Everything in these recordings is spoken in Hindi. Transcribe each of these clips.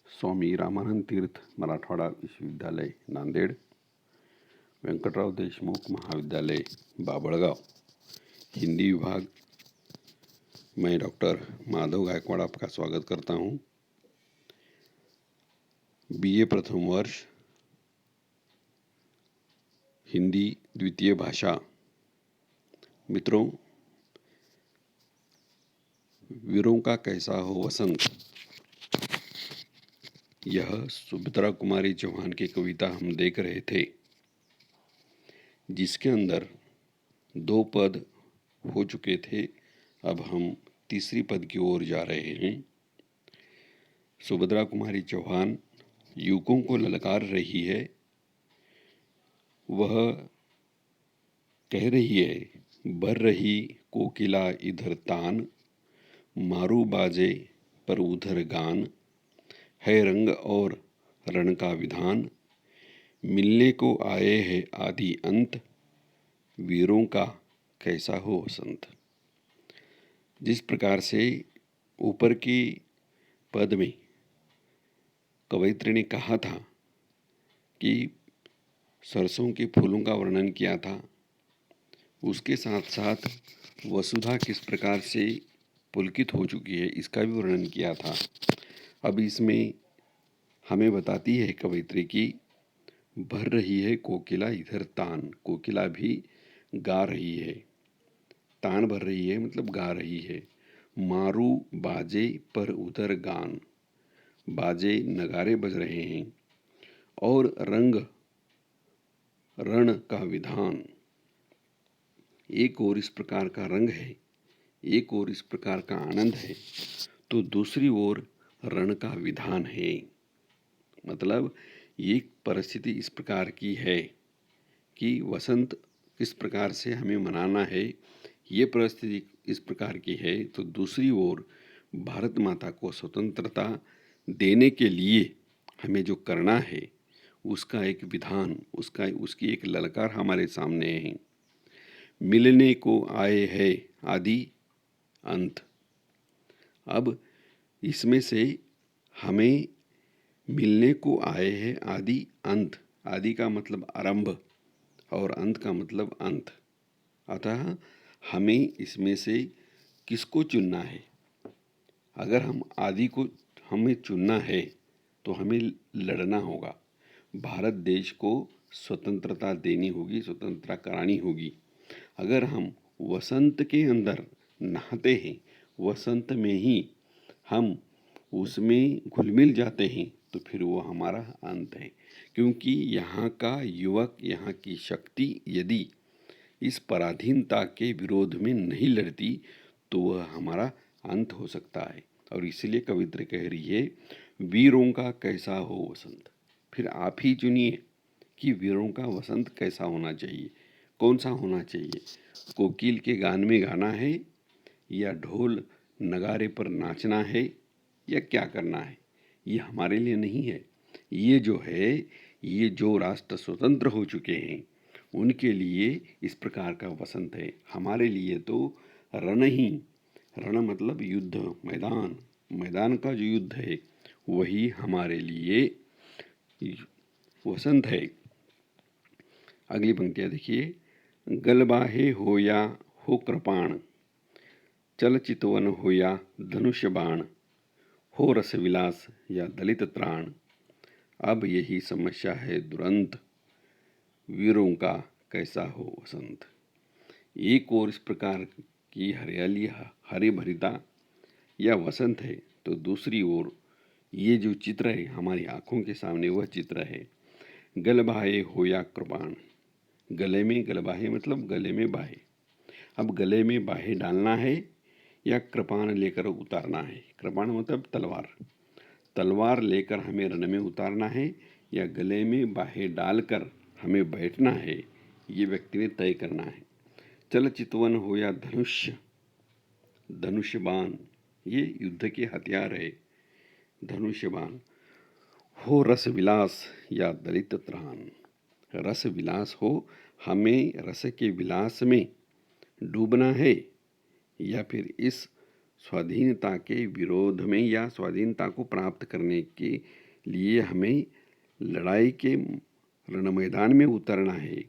स्वामी रामानंद तीर्थ मराठवाडा विश्वविद्यालय नांदेड़, वेंकटराव देशमुख महाविद्यालय बाबड़गांव, हिंदी विभाग। मैं डॉक्टर माधव गायकवाड़ आपका स्वागत करता हूँ। बीए प्रथम वर्ष, हिंदी द्वितीय भाषा। मित्रों, वीरों का कैसा हो वसंत, यह सुभद्रा कुमारी चौहान की कविता हम देख रहे थे, जिसके अंदर 2 पद हो चुके थे। अब हम तीसरी पद की ओर जा रहे हैं। सुभद्रा कुमारी चौहान युवकों को ललकार रही है। वह कह रही है, भर रही कोकिला इधर तान, मारू बाजे पर उधर गान, है रंग और रण का विधान, मिलने को आए है आदि अंत, वीरों का कैसा हो वसंत। जिस प्रकार से ऊपर की पद में कवयित्री ने कहा था कि सरसों के फूलों का वर्णन किया था, उसके साथ साथ वसुधा किस प्रकार से पुलकित हो चुकी है इसका भी वर्णन किया था। अब इसमें हमें बताती है कवयित्री की भर रही है कोकिला इधर तान। कोकिला भी गा रही है, तान भर रही है मतलब गा रही है। मारू बाजे पर उधर गान, बाजे नगारे बज रहे हैं। और रंग रण का विधान, एक और इस प्रकार का रंग है, एक और इस प्रकार का आनंद है, तो दूसरी ओर रण का विधान है। मतलब एक परिस्थिति इस प्रकार की है कि वसंत किस प्रकार से हमें मनाना है, ये परिस्थिति इस प्रकार की है, तो दूसरी ओर भारत माता को स्वतंत्रता देने के लिए हमें जो करना है उसका एक विधान, उसकी एक ललकार हमारे सामने है। मिलने को आए है आदि अंत। अब इसमें से हमें मिलने को आए हैं आदि अंत। आदि का मतलब आरंभ और अंत का मतलब अंत। अतः हमें इसमें से किसको चुनना है? अगर हम आदि को हमें चुनना है तो हमें लड़ना होगा। भारत देश को स्वतंत्रता देनी होगी, स्वतंत्रता करानी होगी। अगर हम वसंत के अंदर नहाते हैं, वसंत में ही हम उसमें घुल मिल जाते हैं, तो फिर वो हमारा अंत है। क्योंकि यहाँ का युवक, यहाँ की शक्ति यदि इस पराधीनता के विरोध में नहीं लड़ती तो वह हमारा अंत हो सकता है। और इसलिए कवित्री कह रही है, वीरों का कैसा हो वसंत। फिर आप ही चुनिए कि वीरों का वसंत कैसा होना चाहिए, कौन सा होना चाहिए। कोकिल के गान में गाना है, या ढोल नगारे पर नाचना है, या क्या करना है, ये हमारे लिए नहीं है। ये जो है, ये जो राष्ट्र स्वतंत्र हो चुके हैं उनके लिए इस प्रकार का वसंत है। हमारे लिए तो रण ही, रण मतलब युद्ध, मैदान, मैदान का जो युद्ध है वही हमारे लिए वसंत है। अगली पंक्तियाँ देखिए, गलबाहे हो या हो कृपाण, चल चितवन हो या धनुष्य बाण, हो रस विलास या दलित त्राण, अब यही समस्या है दुरंत, वीरों का कैसा हो वसंत। एक और इस प्रकार की हरियाली, हरी भरिता या वसंत है, तो दूसरी ओर ये जो चित्र है हमारी आंखों के सामने, वह चित्र है गलबाहे हो या कृपाण। गले में गलबाहे मतलब गले में बाहे। अब गले में बाहे डालना है या कृपाण लेकर उतारना है। कृपाण मतलब तलवार, तलवार लेकर हमें रण में उतारना है या गले में बाहे डालकर हमें बैठना है, ये व्यक्ति ने तय करना है। चल चितवन हो या धनुष्य, धनुष्य बाण, ये युद्ध के हथियार है, धनुष्य बाण। हो रस विलास या दलित त्राण, रस विलास हो, हमें रस के विलास में डूबना है या फिर इस स्वाधीनता के विरोध में या स्वाधीनता को प्राप्त करने के लिए हमें लड़ाई के रण मैदान में उतरना है।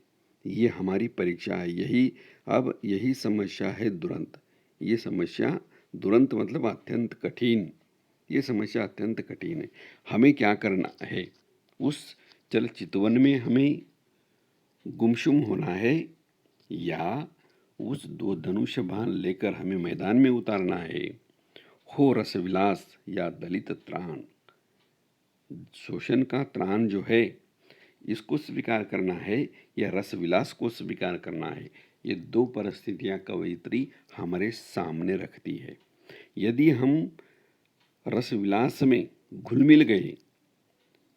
ये हमारी परीक्षा है। यही समस्या है दुरंत। ये समस्या दुरंत मतलब अत्यंत कठिन। ये समस्या अत्यंत कठिन है। हमें क्या करना है? उस चल चितवन में हमें गुमसुम होना है या उस दो धनुष बाण लेकर हमें मैदान में उतारना है? हो रसविलास या दलित त्राण। शोषण का त्राण जो है इसको स्वीकार करना है या रसविलास को स्वीकार करना है। ये दो परिस्थितियां कवयित्री हमारे सामने रखती है। यदि हम रसविलास में घुल मिल गए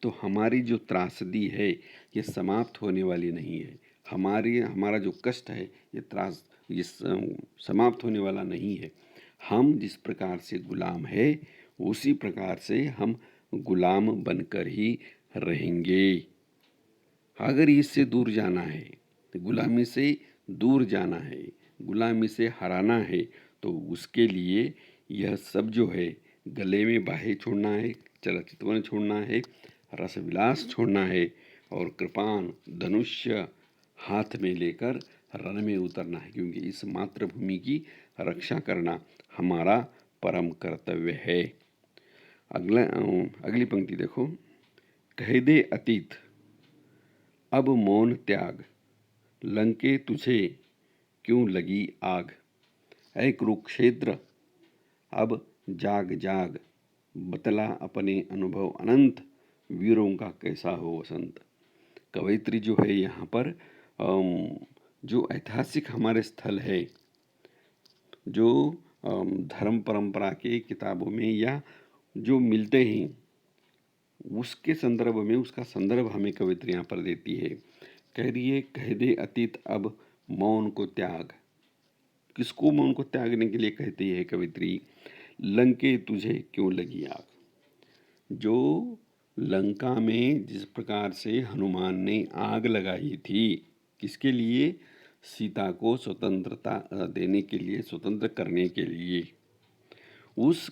तो हमारी जो त्रासदी है ये समाप्त होने वाली नहीं है। हमारा जो कष्ट है ये समाप्त होने वाला नहीं है। हम जिस प्रकार से गुलाम है उसी प्रकार से हम गुलाम बनकर ही रहेंगे। अगर इससे दूर जाना है, तो गुलामी से दूर जाना है, गुलामी से हराना है, तो उसके लिए यह सब जो है गले में बाहे छोड़ना है, चलचितवन छोड़ना है, रसविलास छोड़ना है और कृपाण धनुष्य हाथ में लेकर रण में उतरना है, क्योंकि इस मातृभूमि की रक्षा करना हमारा परम कर्तव्य है। अगली पंक्ति देखो। कह दे अतीत अब मौन त्याग, लंके तुझे क्यों लगी आग। ऐ कुरुक्षेत्र अब जाग जाग, बतला अपने अनुभव अनंत, वीरों का कैसा हो वसंत। कवयित्री जो है यहाँ पर जो ऐतिहासिक हमारे स्थल है, जो धर्म परंपरा के किताबों में या जो मिलते हैं उसके संदर्भ में, उसका संदर्भ हमें कवित्री यहाँ पर देती है। कह रही है कह दे अतीत अब मौन को त्याग। किसको मौन को त्यागने के लिए कहती है कवित्री? लंके तुझे क्यों लगी आग। जो लंका में जिस प्रकार से हनुमान ने आग लगाई थी, किसके लिए? सीता को स्वतंत्रता देने के लिए, स्वतंत्र करने के लिए। उस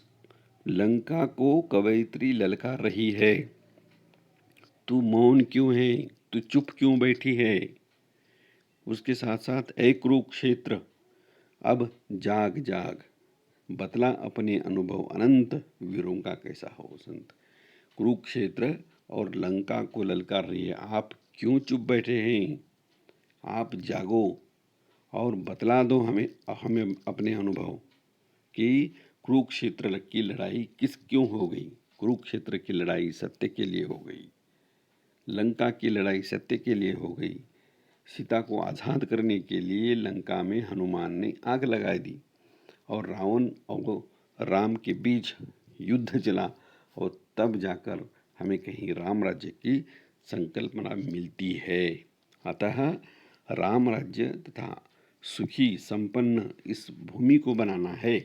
लंका को कवयित्री ललकार रही है, तू मौन क्यों है, तू चुप क्यों बैठी है। उसके साथ साथ ऐ कुरुक्षेत्र अब जाग जाग, बतला अपने अनुभव अनंत, वीरों का कैसा हो वसंत। कुरुक्षेत्र और लंका को ललकार रही है, आप क्यों चुप बैठे हैं, आप जागो और बतला दो हमें अपने अनुभव कि कुरुक्षेत्र की लड़ाई क्यों हो गई। कुरुक्षेत्र की लड़ाई सत्य के लिए हो गई, लंका की लड़ाई सत्य के लिए हो गई। सीता को आज़ाद करने के लिए लंका में हनुमान ने आग लगा दी और रावण और राम के बीच युद्ध चला और तब जाकर हमें कहीं राम राज्य की संकल्पना मिलती है। अतः राम राज्य तथा सुखी संपन्न इस भूमि को बनाना है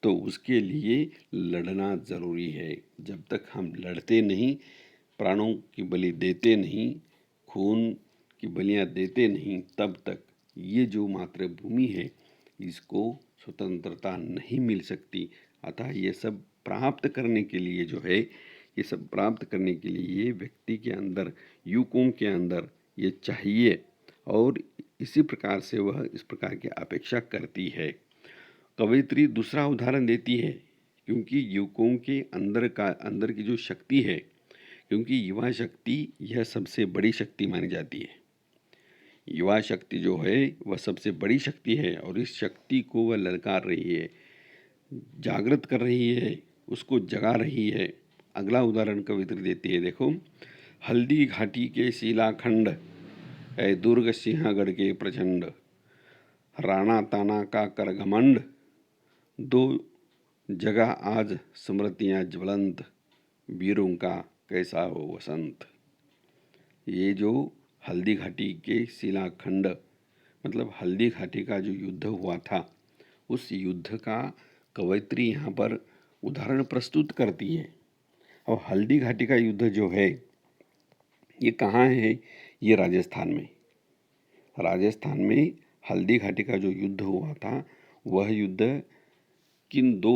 तो उसके लिए लड़ना ज़रूरी है। जब तक हम लड़ते नहीं, प्राणों की बलि देते नहीं, खून की बलियां देते नहीं, तब तक ये जो मातृभूमि है इसको स्वतंत्रता नहीं मिल सकती। अतः ये सब प्राप्त करने के लिए जो है, ये सब प्राप्त करने के लिए व्यक्ति के अंदर, युवकों के अंदर ये चाहिए और इसी प्रकार से वह इस प्रकार की अपेक्षा करती है। कवयित्री दूसरा उदाहरण देती है, क्योंकि युवकों के अंदर की जो शक्ति है, क्योंकि युवा शक्ति यह सबसे बड़ी शक्ति मानी जाती है। युवा शक्ति जो है वह सबसे बड़ी शक्ति है और इस शक्ति को वह ललकार रही है, जागृत कर रही है, उसको जगा रही है। अगला उदाहरण कवित्री देती है, देखो। हल्दी घाटी के शिलाखंड, ऐ दुर्ग सिंहगढ़ के प्रचंड, राणा ताना का कर घमंड, दो जगह आज स्मृतियाँ ज्वलंत, वीरों का कैसा हो वसंत। ये जो हल्दी घाटी के शिलाखंड मतलब हल्दी घाटी का जो युद्ध हुआ था, उस युद्ध का कवयित्री यहाँ पर उदाहरण प्रस्तुत करती है। और हल्दी घाटी का युद्ध जो है ये कहाँ है? ये राजस्थान में। राजस्थान में हल्दी घाटी का जो युद्ध हुआ था वह युद्ध किन दो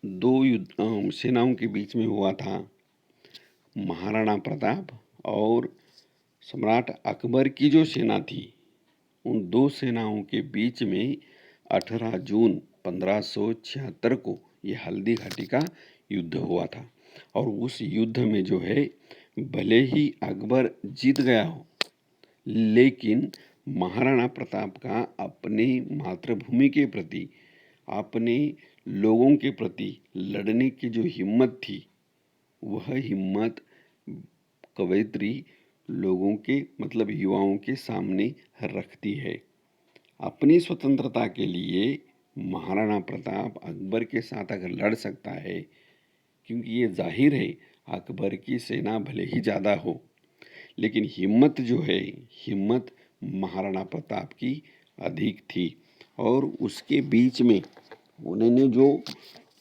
दो सेनाओं के बीच में हुआ था, महाराणा प्रताप और सम्राट अकबर की जो सेना थी, उन दो सेनाओं के बीच में 18 जून 1576 को ये हल्दी घाटी का युद्ध हुआ था। और उस युद्ध में जो है, भले ही अकबर जीत गया हो, लेकिन महाराणा प्रताप का अपने मातृभूमि के प्रति, अपने लोगों के प्रति लड़ने की जो हिम्मत थी, वह हिम्मत कवयित्री लोगों के मतलब युवाओं के सामने रखती है। अपनी स्वतंत्रता के लिए महाराणा प्रताप अकबर के साथ अगर लड़ सकता है, क्योंकि ये जाहिर है अकबर की सेना भले ही ज़्यादा हो, लेकिन हिम्मत जो है, हिम्मत महाराणा प्रताप की अधिक थी। और उसके बीच में उन्होंने जो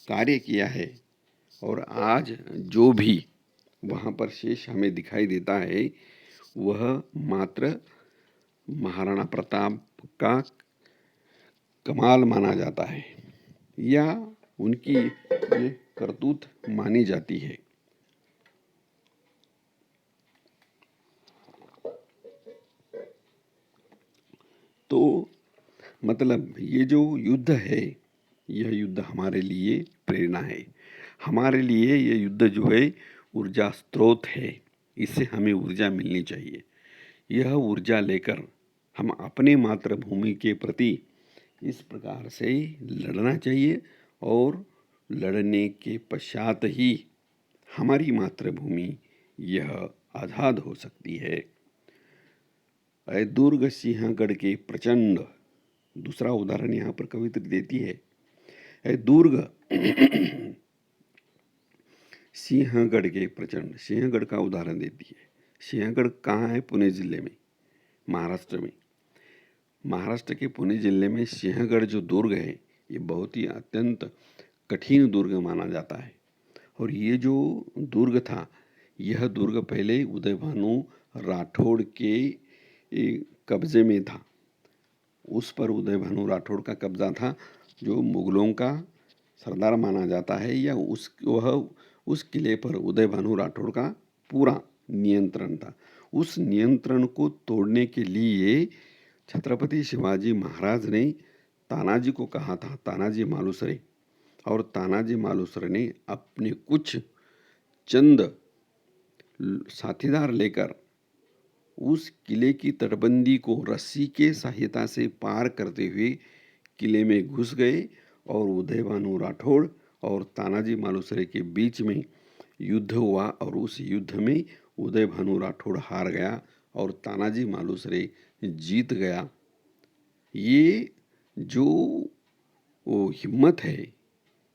कार्य किया है, और आज जो भी वहाँ पर शेष हमें दिखाई देता है, वह मात्र महाराणा प्रताप का कमाल माना जाता है, या उनकी ये करतूत मानी जाती है। तो मतलब ये जो युद्ध है, यह युद्ध हमारे लिए प्रेरणा है। हमारे लिए ये युद्ध जो है ऊर्जा स्रोत है। इससे हमें ऊर्जा मिलनी चाहिए। यह ऊर्जा लेकर हम अपने मातृभूमि के प्रति इस प्रकार से लड़ना चाहिए, और लड़ने के पश्चात ही हमारी मातृभूमि यह आज़ाद हो सकती है। अय दुर्ग सिंहगढ़ के प्रचंड, दूसरा उदाहरण यहाँ पर कवित्री देती है। अय दुर्ग सिंहगढ़ के प्रचंड, सिंहगढ़ का उदाहरण देती है। सिंहगढ़ कहाँ है? पुणे जिले में, महाराष्ट्र में। महाराष्ट्र के पुणे जिले में सिंहगढ़ जो दुर्ग है, ये बहुत ही अत्यंत कठिन दुर्ग माना जाता है। और ये जो दुर्ग था, यह दुर्ग पहले उदयभानु राठौड़ के कब्जे में था। उस पर उदयभानु राठौड़ का कब्जा था, जो मुगलों का सरदार माना जाता है, या उस किले पर उदयभानु राठौड़ का पूरा नियंत्रण था। उस नियंत्रण को तोड़ने के लिए छत्रपति शिवाजी महाराज ने तानाजी को कहा था, तानाजी मालुसरे, और तानाजी मालुसरे ने अपने कुछ चंद साथीदार लेकर उस किले की तटबंदी को रस्सी के सहायता से पार करते हुए किले में घुस गए, और उदयभानु राठौड़ और तानाजी मालुसरे के बीच में युद्ध हुआ। और उस युद्ध में उदयभानु राठौड़ हार गया और तानाजी मालुसरे जीत गया। ये जो वो हिम्मत है,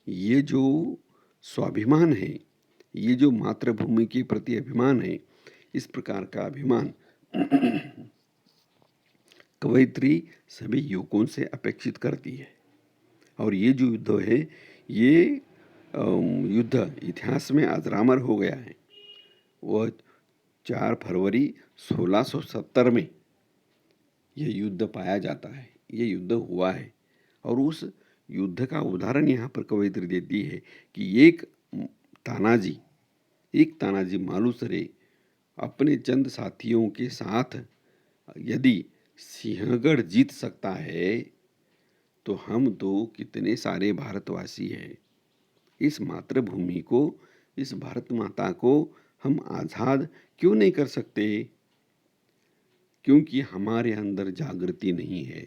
ये जो स्वाभिमान है, ये जो मातृभूमि के प्रति अभिमान है, इस प्रकार का अभिमान कवयित्री सभी युवकों से अपेक्षित करती है। और ये जो युद्ध है, ये युद्ध इतिहास में अजरामर हो गया है। वह 4 फरवरी 1670 में यह युद्ध पाया जाता है, ये युद्ध हुआ है। और उस युद्ध का उदाहरण यहाँ पर कवयित्री देती है कि एक तानाजी मालुसरे अपने चंद साथियों के साथ यदि सिंहगढ़ जीत सकता है, तो हम तो कितने सारे भारतवासी हैं। इस मातृभूमि को, इस भारत माता को हम आज़ाद क्यों नहीं कर सकते? क्योंकि हमारे अंदर जागृति नहीं है।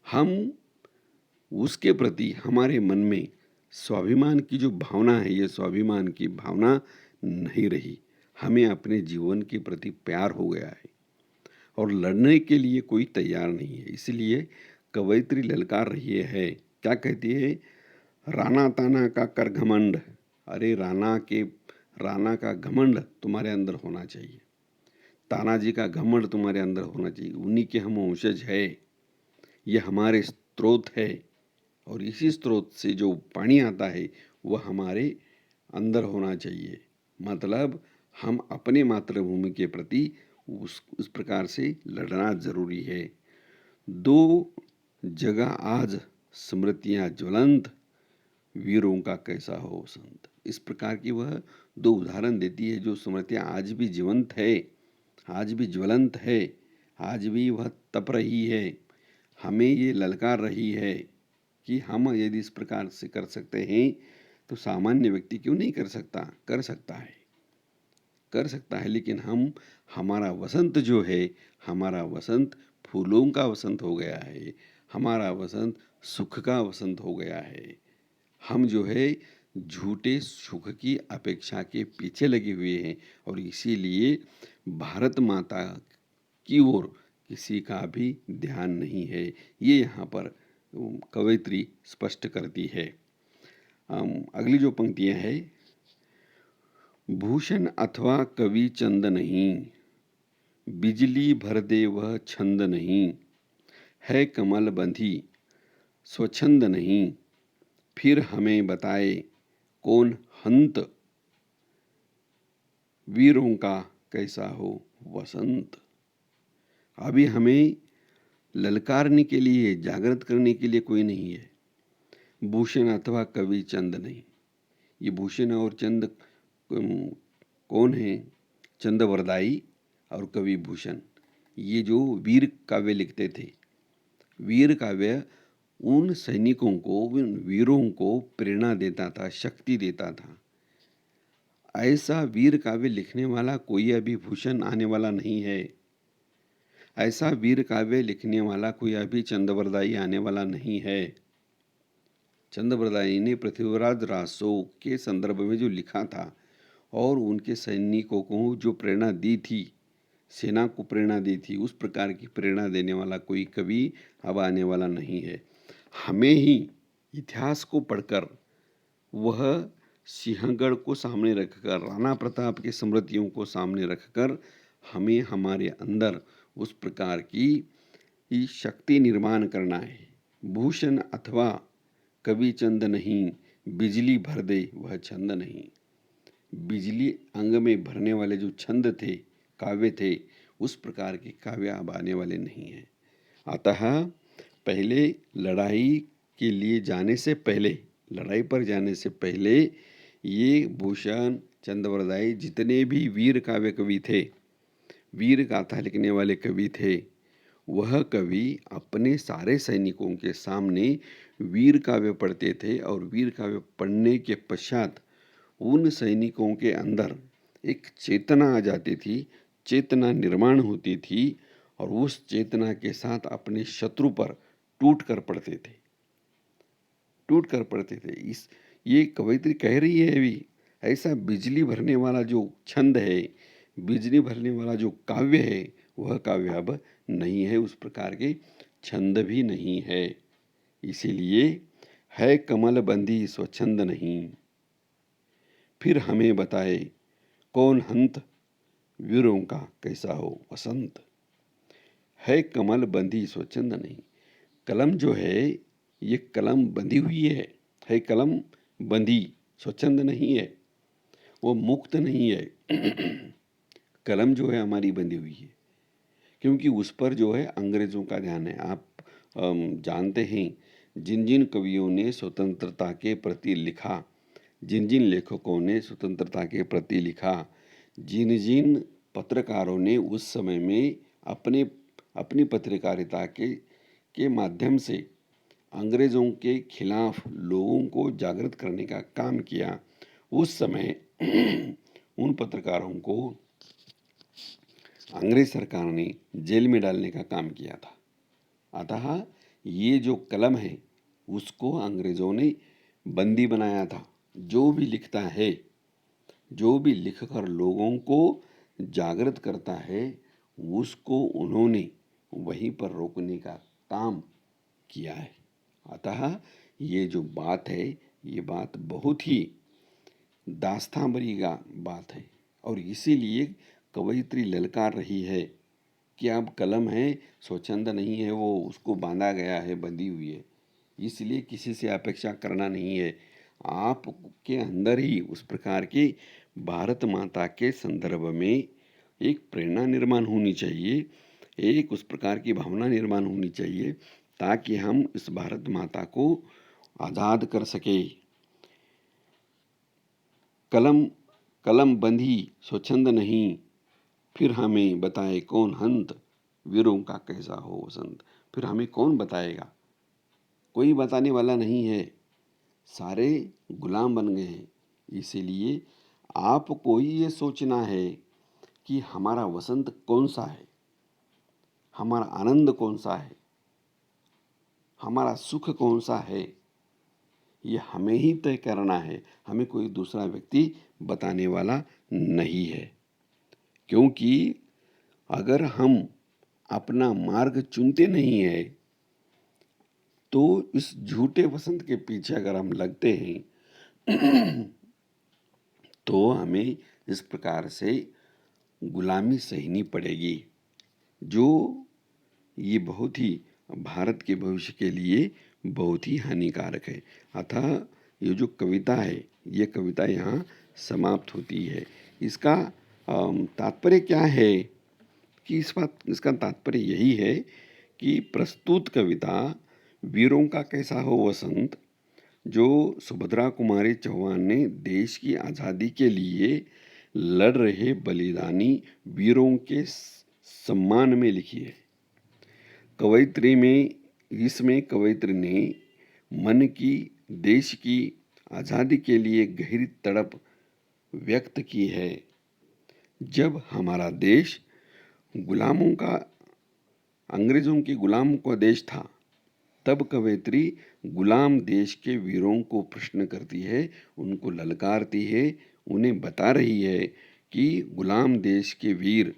हम उसके प्रति, हमारे मन में स्वाभिमान की जो भावना है, ये स्वाभिमान की भावना नहीं रही। हमें अपने जीवन के प्रति प्यार हो गया है, और लड़ने के लिए कोई तैयार नहीं है। इसलिए कवयित्री ललकार रही है, क्या कहती है? राणा ताना का कर घमंड। अरे राणा का घमंड तुम्हारे अंदर होना चाहिए, तानाजी का घमंड तुम्हारे अंदर होना चाहिए। उन्हीं के हम वंशज है, ये हमारे स्रोत है, और इसी स्रोत से जो पानी आता है वह हमारे अंदर होना चाहिए। मतलब हम अपने मातृभूमि के प्रति उस प्रकार से लड़ना जरूरी है। दो जगह आज स्मृतियाँ ज्वलंत वीरों का कैसा हो वसंत। इस प्रकार की वह दो उदाहरण देती है जो स्मृतियाँ आज भी जीवंत है, आज भी ज्वलंत है, आज भी वह तप रही है, हमें ये ललकार रही है कि हम यदि इस प्रकार से कर सकते हैं तो सामान्य व्यक्ति क्यों नहीं कर सकता। कर सकता है, लेकिन हमारा वसंत जो है, हमारा वसंत फूलों का वसंत हो गया है, हमारा वसंत सुख का वसंत हो गया है। हम जो है झूठे सुख की अपेक्षा के पीछे लगे हुए हैं और इसीलिए भारत माता की ओर किसी का भी ध्यान नहीं है। ये यहाँ पर कवयित्री स्पष्ट करती है। अगली जो पंक्तियाँ हैं, भूषण अथवा कवि चंद नहीं, बिजली भर दे वह छंद नहीं, है कमल बंधी स्वच्छंद नहीं, फिर हमें बताए कौन हंत, वीरों का कैसा हो वसंत। अभी हमें ललकारने के लिए, जागृत करने के लिए कोई नहीं है। भूषण अथवा कवि चंद नहीं। ये भूषण और चंद कौन है? चंद वरदाई और कवि भूषण। ये जो वीर काव्य लिखते थे, वीर काव्य उन सैनिकों को, उन वीरों को प्रेरणा देता था, शक्ति देता था। ऐसा वीर काव्य लिखने वाला कोई अभी भूषण आने वाला नहीं है। ऐसा वीर काव्य लिखने वाला कोई अभी चंदवरदाई आने वाला नहीं है। चंदवरदाई ने पृथ्वीराज रासो के संदर्भ में जो लिखा था और उनके सैनिकों को जो प्रेरणा दी थी, सेना को प्रेरणा दी थी, उस प्रकार की प्रेरणा देने वाला कोई कवि अब आने वाला नहीं है। हमें ही इतिहास को पढ़कर, वह सिंहगढ़ को सामने रखकर, राणा प्रताप की स्मृतियों को सामने रखकर हमें हमारे अंदर उस प्रकार की शक्ति निर्माण करना है। भूषण अथवा कवि चंद नहीं, बिजली भर दे वह छंद नहीं। बिजली अंग में भरने वाले जो छंद थे, काव्य थे, उस प्रकार के काव्य अब आने वाले नहीं हैं। अतः पहले लड़ाई के लिए जाने से पहले, लड़ाई पर जाने से पहले ये भूषण, चंदवरदाई, जितने भी वीर काव्य कवि थे, वीर गाथा लिखने वाले कवि थे, वह कवि अपने सारे सैनिकों के सामने वीर काव्य पढ़ते थे और वीर काव्य पढ़ने के पश्चात उन सैनिकों के अंदर एक चेतना आ जाती थी, चेतना निर्माण होती थी और उस चेतना के साथ अपने शत्रु पर टूट कर पड़ते थे। ये कवयित्री कह रही है अभी, ऐसा बिजली भरने वाला जो छंद है, बिजली भरने वाला जो काव्य है, वह काव्य अब नहीं है, उस प्रकार के छंद भी नहीं है। इसीलिए है कमल बंदी स्वच्छंद नहीं, फिर हमें बताए कौन हंत, वीरों का कैसा हो वसंत। है कमल बंदी स्वच्छंद नहीं। कलम जो है, ये कलम बंधी हुई है कलम बंधी, स्वच्छंद नहीं है, वो मुक्त नहीं है। कलम जो है हमारी बंधी हुई है, क्योंकि उस पर जो है अंग्रेज़ों का ध्यान है। आप जानते हैं, जिन जिन कवियों ने स्वतंत्रता के प्रति लिखा, जिन जिन लेखकों ने स्वतंत्रता के प्रति लिखा, जिन जिन पत्रकारों ने उस समय में अपनी पत्रकारिता के माध्यम से अंग्रेज़ों के खिलाफ लोगों को जागृत करने का काम किया, उस समय उन पत्रकारों को अंग्रेज सरकार ने जेल में डालने का काम किया था। अतः ये जो कलम है, उसको अंग्रेज़ों ने बंदी बनाया था। जो भी लिखता है, जो भी लिखकर लोगों को जागृत करता है, उसको उन्होंने वहीं पर रोकने का काम किया है। अतः ये जो बात है, ये बात बहुत ही दास्तां भरी बात है और इसीलिए कवयित्री ललकार रही है कि अब कलम है, स्वच्छंद नहीं है, वो उसको बांधा गया है, बंधी हुई है। इसलिए किसी से अपेक्षा करना नहीं है। आपके अंदर ही उस प्रकार की भारत माता के संदर्भ में एक प्रेरणा निर्माण होनी चाहिए, एक उस प्रकार की भावना निर्माण होनी चाहिए, ताकि हम इस भारत माता को आज़ाद कर सके, कलम कलम बंधी स्वच्छंद नहीं, फिर हमें बताए कौन हंत, वीरों का कैसा हो वसंत। फिर हमें कौन बताएगा, कोई बताने वाला नहीं है, सारे गुलाम बन गए हैं। इसीलिए आपको ये सोचना है कि हमारा वसंत कौन सा है, हमारा आनंद कौन सा है, हमारा सुख कौन सा है, ये हमें ही तय करना है, हमें कोई दूसरा व्यक्ति बताने वाला नहीं है। क्योंकि अगर हम अपना मार्ग चुनते नहीं है तो इस झूठे वसंत के पीछे अगर हम लगते हैं तो हमें इस प्रकार से गुलामी सहनी पड़ेगी, जो ये बहुत ही भारत के भविष्य के लिए बहुत ही हानिकारक है। अतः ये जो कविता है, ये कविता यहाँ समाप्त होती है। इसका तात्पर्य क्या है कि इसका तात्पर्य यही है कि प्रस्तुत कविता वीरों का कैसा हो वसंत, जो सुभद्रा कुमारी चौहान ने देश की आज़ादी के लिए लड़ रहे बलिदानी वीरों के सम्मान में लिखी है। कवयित्री में इसमें कवयित्री ने मन की, देश की आज़ादी के लिए गहरी तड़प व्यक्त की है। जब हमारा देश गुलामों का, अंग्रेजों के गुलाम का देश था, तब कवयित्री गुलाम देश के वीरों को प्रश्न करती है, उनको ललकारती है, उन्हें बता रही है कि गुलाम देश के वीर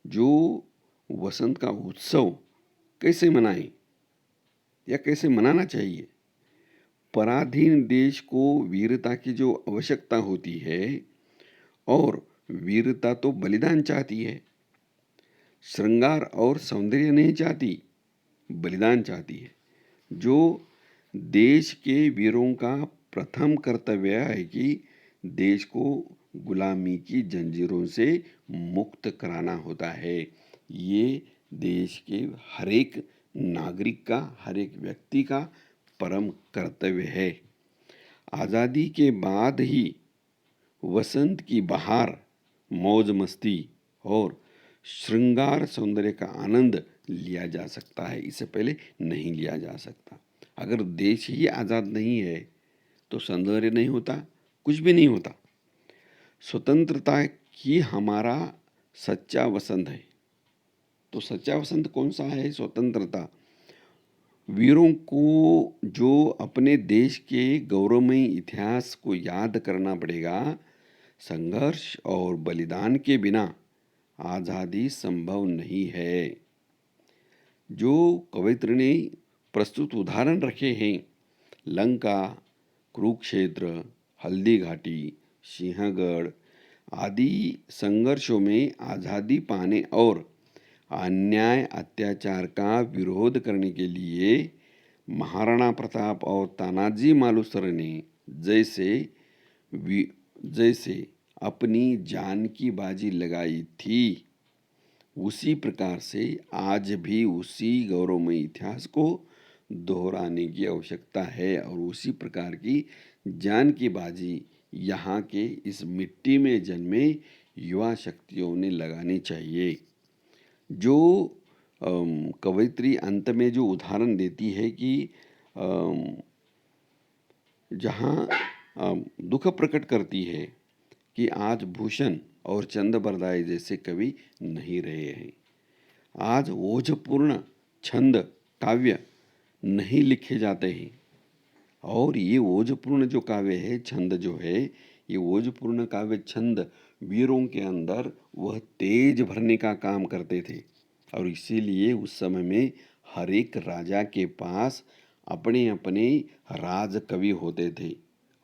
जो वसंत का उत्सव कैसे मनाएं या कैसे मनाना चाहिए। पराधीन देश को वीरता की जो आवश्यकता होती है, और वीरता तो बलिदान चाहती है, श्रृंगार और सौंदर्य नहीं चाहती, बलिदान चाहती है। जो देश के वीरों का प्रथम कर्तव्य है कि देश को गुलामी की जंजीरों से मुक्त कराना होता है। ये देश के हर एक नागरिक का, हर एक व्यक्ति का परम कर्तव्य है। आज़ादी के बाद ही वसंत की बहार, मौज मस्ती और श्रृंगार सौंदर्य का आनंद लिया जा सकता है, इससे पहले नहीं लिया जा सकता। अगर देश ही आज़ाद नहीं है तो सौंदर्य नहीं होता, कुछ भी नहीं होता। स्वतंत्रता ही हमारा सच्चा वसंत है। तो सच्चा वसंत कौन सा है? स्वतंत्रता। वीरों को जो अपने देश के गौरवमयी इतिहास को याद करना पड़ेगा। संघर्ष और बलिदान के बिना आज़ादी संभव नहीं है। जो कवयित्री ने प्रस्तुत उदाहरण रखे हैं, लंका, कुरुक्षेत्र, हल्दी घाटी, सिंहगढ़ आदि संघर्षों में आज़ादी पाने और अन्याय अत्याचार का विरोध करने के लिए महाराणा प्रताप और तानाजी मालुसरे ने जैसे अपनी जान की बाजी लगाई थी, उसी प्रकार से आज भी उसी गौरवमयी इतिहास को दोहराने की आवश्यकता है और उसी प्रकार की जान की बाजी यहाँ के इस मिट्टी में जन्मे युवा शक्तियों ने लगानी चाहिए। जो कवयित्री अंत में जो उदाहरण देती है कि जहाँ दुख प्रकट करती है कि आज भूषण और चंद बरदाई जैसे कवि नहीं रहे हैं, आज ओजपूर्ण छंद काव्य नहीं लिखे जाते हैं। और ये ओजपूर्ण जो काव्य है, छंद जो है, ये ओजपूर्ण काव्य छंद वीरों के अंदर वह तेज भरने का काम करते थे। और इसीलिए उस समय में हर एक राजा के पास अपने अपने राज कवि होते थे।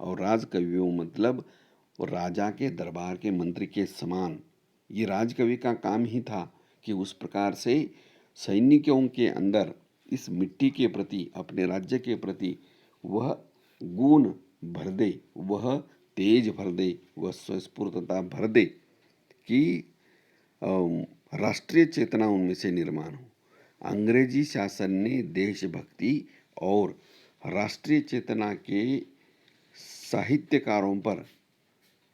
और राज कवियों मतलब राजा के दरबार के मंत्री के समान ये राजकवि का काम ही था कि उस प्रकार से सैनिकों के अंदर इस मिट्टी के प्रति, अपने राज्य के प्रति वह गुण भर दे, वह तेज भर दे, वह स्वस्फूर्तता भर दे कि राष्ट्रीय चेतना उनमें से निर्माण हो। अंग्रेजी शासन ने देशभक्ति और राष्ट्रीय चेतना के साहित्यकारों पर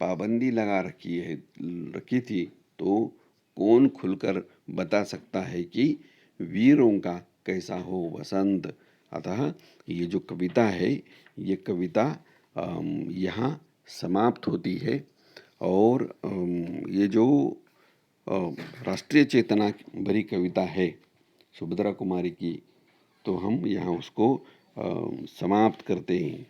पाबंदी लगा रखी थी, तो कौन खुलकर बता सकता है कि वीरों का कैसा हो वसंत। अतः ये जो कविता है, ये कविता यहाँ समाप्त होती है। और ये जो राष्ट्रीय चेतना भरी कविता है सुभद्रा कुमारी की, तो हम यहाँ उसको समाप्त करते हैं।